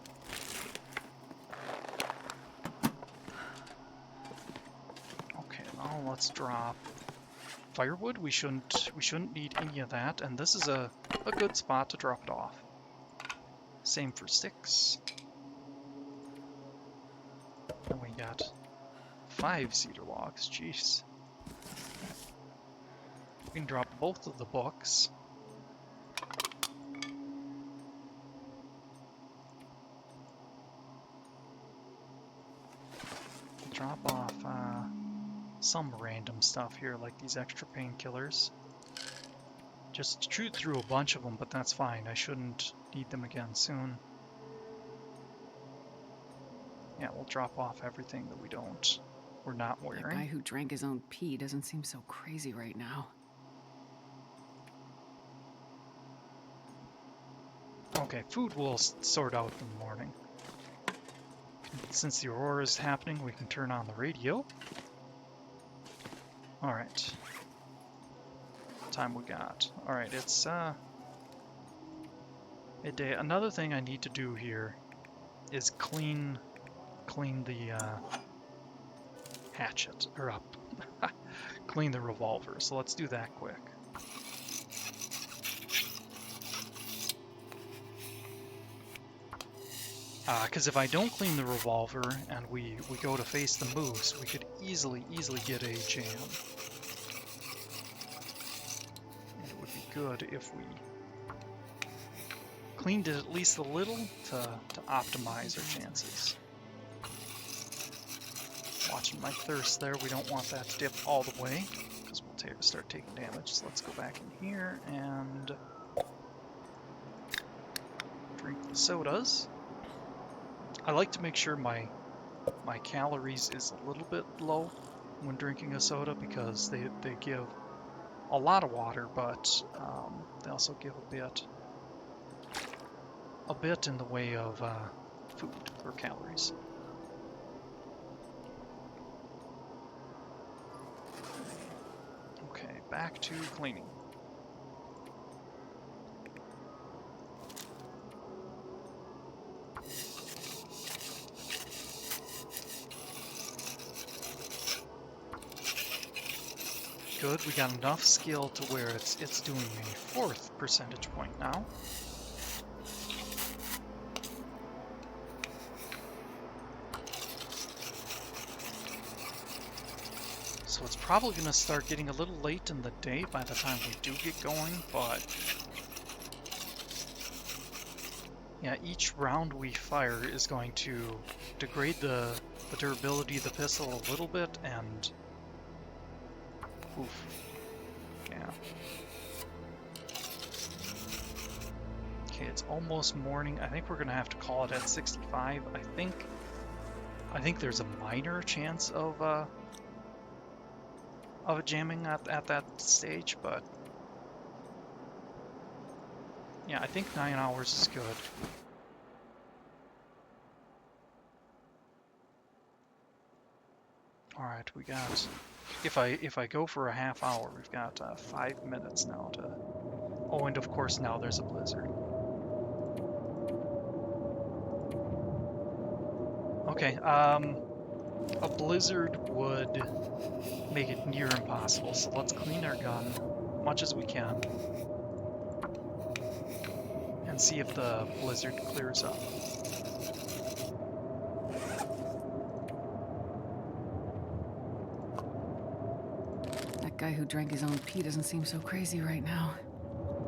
Okay, now let's drop firewood. We shouldn't need any of that, and this is a good spot to drop it off. Same for sticks. And we got 5 cedar logs, jeez. We can drop both of the books. Drop off some random stuff here, like these extra painkillers. Just chewed through a bunch of them, but that's fine. I shouldn't need them again soon. Yeah, we'll drop off everything that we're not wearing. That guy who drank his own pee doesn't seem so crazy right now. Okay, food we'll sort out in the morning. Since the aurora is happening, we can turn on the radio. Alright. What time we got? Alright, it's midday. Another thing I need to do here is clean the hatchet, or clean the revolver. So let's do that quick. Because if I don't clean the revolver and we go to face the moose, we could easily get a jam. And it would be good if we cleaned it at least a little to optimize our chances. Watching my thirst there, we don't want that to dip all the way, because we'll start taking damage. So let's go back in here and drink the sodas. I like to make sure my calories is a little bit low when drinking a soda, because they give a lot of water, but they also give a bit in the way of food or calories. Okay, back to cleaning. Good, we got enough skill to where it's doing a 4th percentage point now. So it's probably going to start getting a little late in the day by the time we do get going, but yeah, each round we fire is going to degrade the durability of the pistol a little bit, and oof. Yeah. Okay, it's almost morning. I think we're gonna have to call it at 65. I think there's a minor chance of it jamming at that stage, but yeah, I think 9 hours is good. All right, we got. If I go for a half hour, we've got 5 minutes now to. Oh, and of course now there's a blizzard. Okay, a blizzard would make it near impossible, so let's clean our gun much as we can and see if the blizzard clears up. That guy who drank his own pee doesn't seem so crazy right now.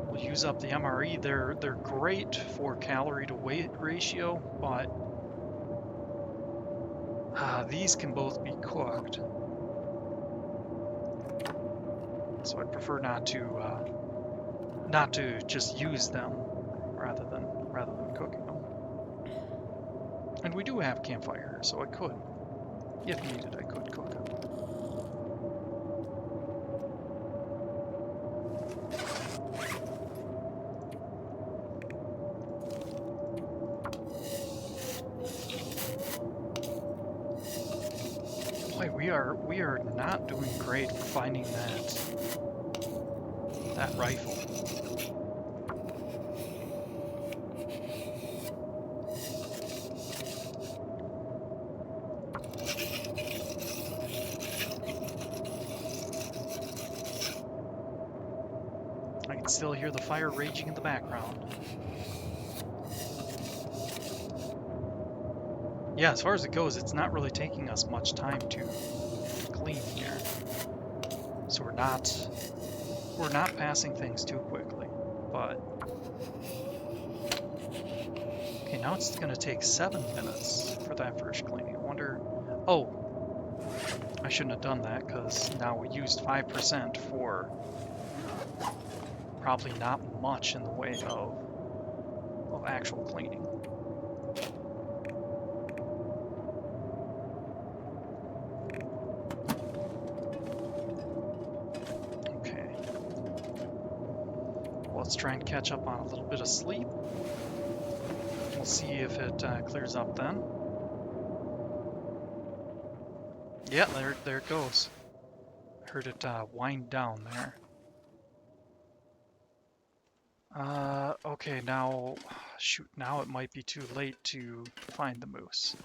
Well, use up the MRE. They're great for calorie to weight ratio, but these can both be cooked. So I'd prefer not to just use them rather than cooking them. And we do have a campfire here, so I could, if needed, I could cook them. Boy, we are not doing great for finding that rifle. I can still hear the fire raging in the background. Yeah, as far as it goes, it's not really taking us much time to clean here. So we're not passing things too quickly. But okay, now it's gonna take 7 minutes for that first cleaning. I wonder. Oh, I shouldn't have done that because now we used 5% for probably not much in the way of actual cleaning. Okay. Let's try and catch up on a little bit of sleep. We'll see if it clears up then. Yeah, there it goes. Heard it wind down there. Okay, now, shoot, now it might be too late to find the moose.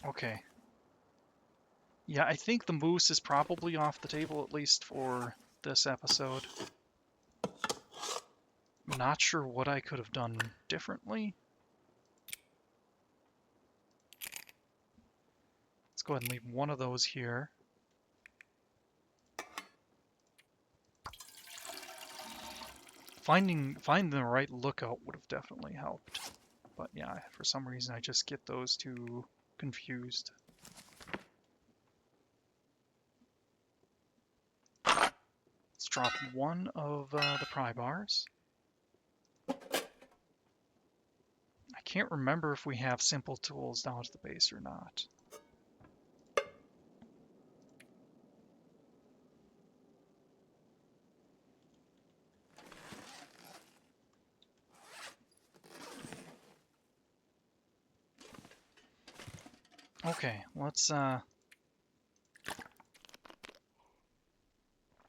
Okay. Yeah, I think the moose is probably off the table, at least for this episode. I'm not sure what I could have done differently. Let's go ahead and leave one of those here. Finding the right lookout would have definitely helped. But yeah, for some reason I just get those two confused. Let's drop one of the pry bars. I can't remember if we have simple tools down at the base or not. Okay, let's I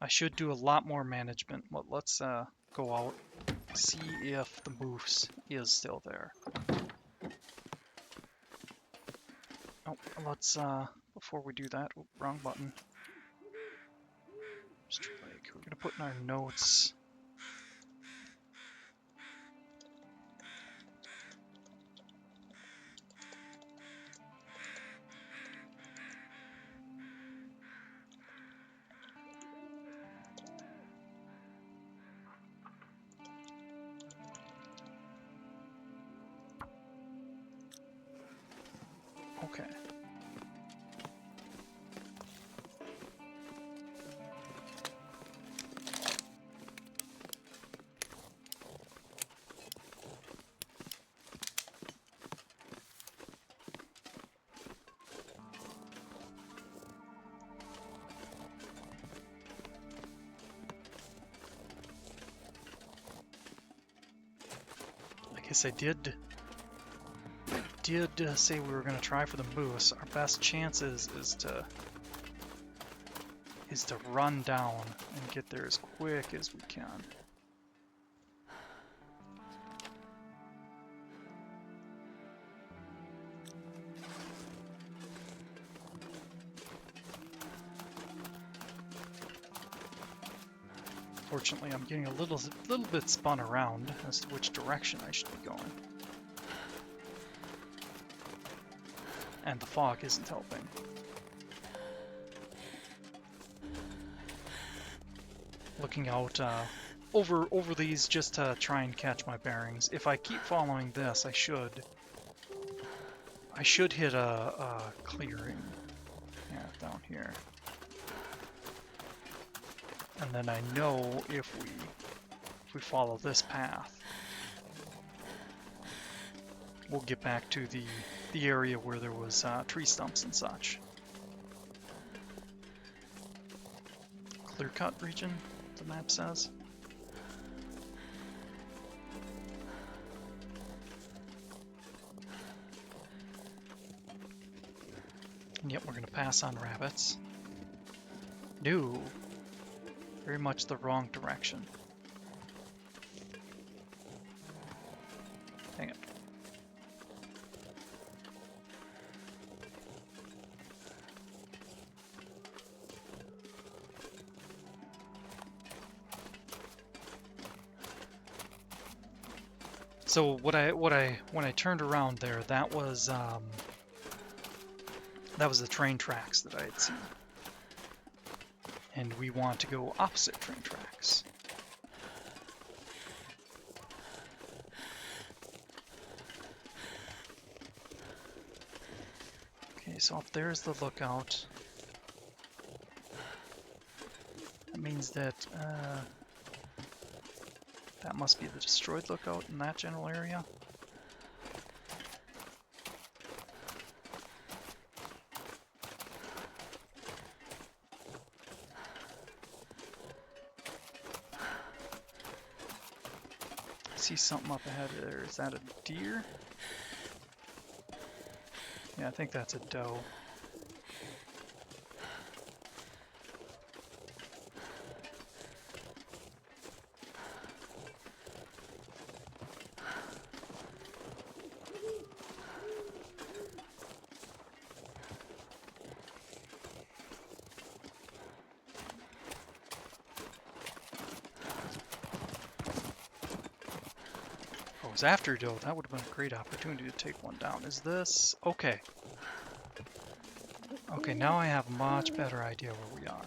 should do a lot more management. Let's go out, see if the moose is still there. Oh, let's before we do that, oh, wrong button. Strike. We're gonna put in our notes. Okay. I guess I did say we were going to try for the moose. Our best chances is to run down and get there as quick as we can. Fortunately, I'm getting a little bit spun around as to which direction I should be going. And the fog isn't helping. looking out over these just to try and catch my bearings. If I keep following this, I should hit a clearing. Yeah, down here. And then I know if we follow this path, we'll get back to the area where there was tree stumps and such. Clear cut region, the map says. And yep, we're gonna pass on rabbits. No, very much the wrong direction. Dang it. So when I turned around there, that was the train tracks that I had seen. And we want to go opposite train tracks. Okay, so up there's the lookout. That means that that must be the destroyed lookout in that general area. I see something up ahead there. Is that a deer? Yeah, I think that's a doe. Oh, it was after doe. That would have been a great opportunity to take one down. Is this... Okay. Okay, now I have a much better idea where we are.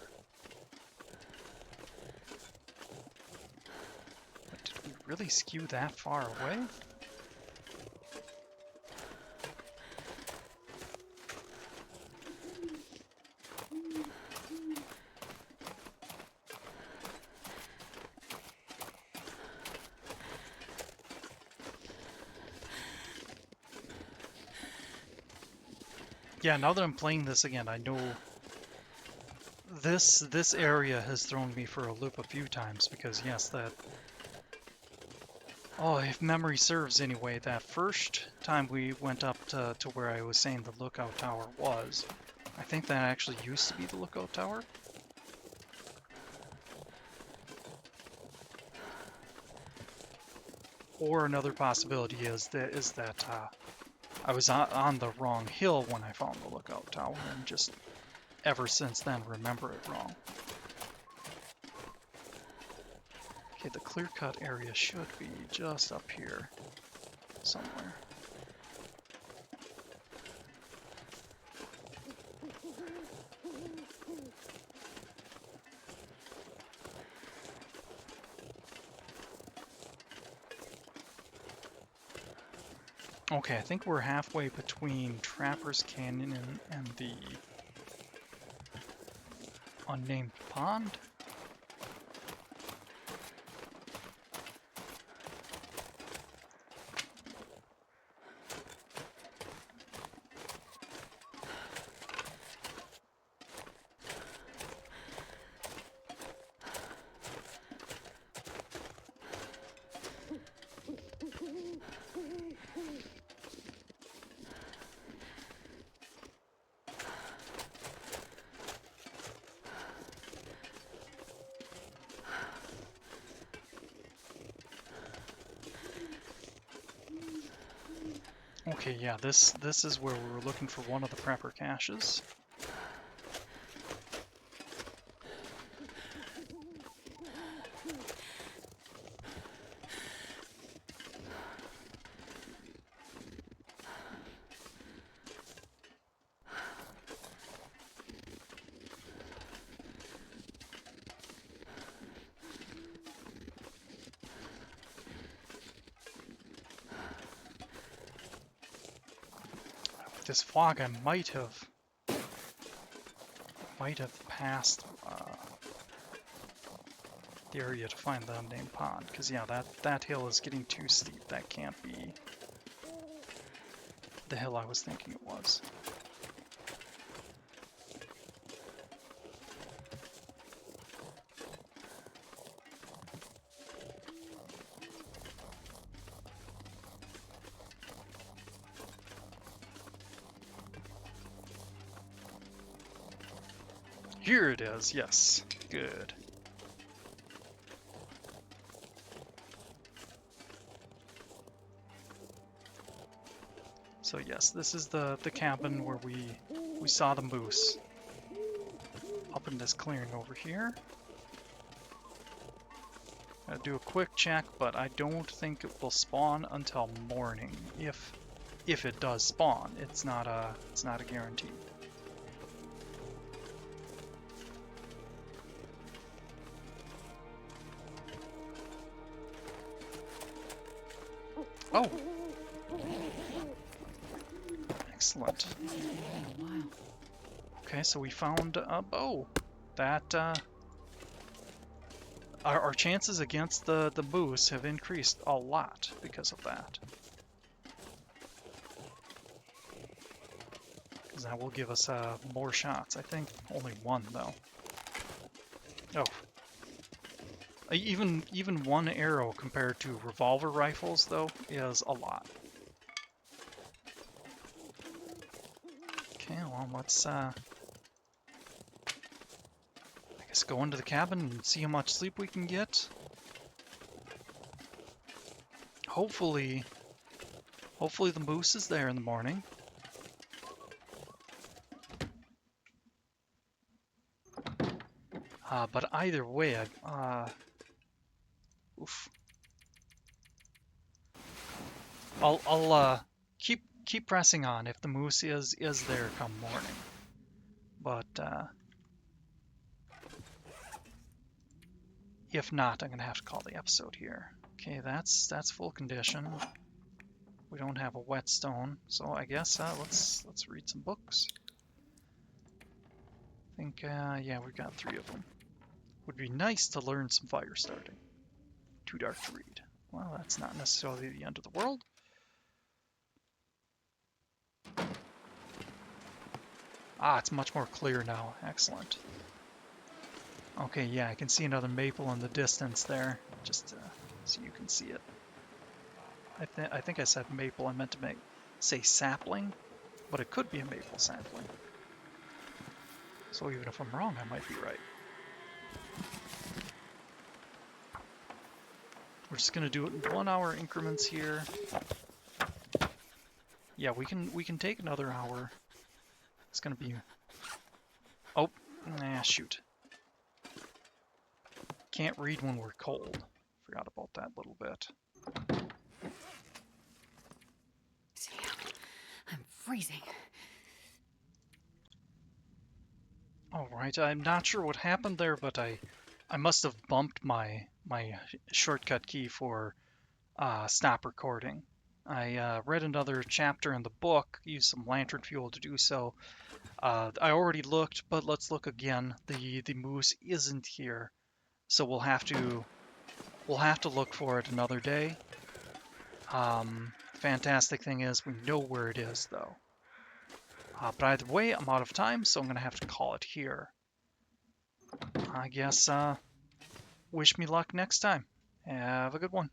But did we really skew that far away? Yeah, now that I'm playing this again, I know this area has thrown me for a loop a few times because yes, that... Oh, if memory serves anyway, that first time we went up to where I was saying the lookout tower was, I think that actually used to be the lookout tower. Or another possibility is that I was on the wrong hill when I found the lookout tower, and just ever since then remember it wrong. Okay, the clear-cut area should be just up here somewhere. Okay, I think we're halfway between Trapper's Canyon and the unnamed pond. Okay, yeah, this is where we were looking for one of the prepper caches. this fog, I might have passed the area to find the unnamed pond, because yeah, that hill is getting too steep. That can't be the hill I was thinking it was. Here it is, yes. Good. So yes, this is the cabin where we saw the moose. Up in this clearing over here. I'll do a quick check, but I don't think it will spawn until morning. If it does spawn, it's not a guarantee. Oh! Excellent. Okay, so we found a bow. That, our chances against the moose have increased a lot because of that. Because that will give us more shots. I think only one, though. Oh. Even one arrow compared to revolver rifles, though, is a lot. Okay, well, let's, I guess go into the cabin and see how much sleep we can get. Hopefully the moose is there in the morning. But either way, oof. I'll keep pressing on if the moose is there come morning. But if not, I'm gonna have to call the episode here. Okay, that's full condition. We don't have a whetstone, so I guess let's read some books. I think yeah, we've got 3 of them. Would be nice to learn some fire starting. Too dark to read. Well, that's not necessarily the end of the world. Ah, it's much more clear now. Excellent. Okay, yeah, I can see another maple in the distance there, just so you can see it. I think I said maple. I meant to say sapling, but it could be a maple sapling. So even if I'm wrong, I might be right. We're just gonna do it in 1 hour increments here. Yeah, we can take another hour. It's gonna be... Oh, nah, shoot. Can't read when we're cold. Forgot about that little bit. I'm freezing. Alright, I'm not sure what happened there, but I must have bumped my shortcut key for stop recording. I read another chapter in the book, used some lantern fuel to do so. I already looked, but let's look again. The moose isn't here, so we'll have to look for it another day. Fantastic thing is we know where it is, though. But either way, I'm out of time, so I'm gonna have to call it here. I guess wish me luck next time. Have a good one.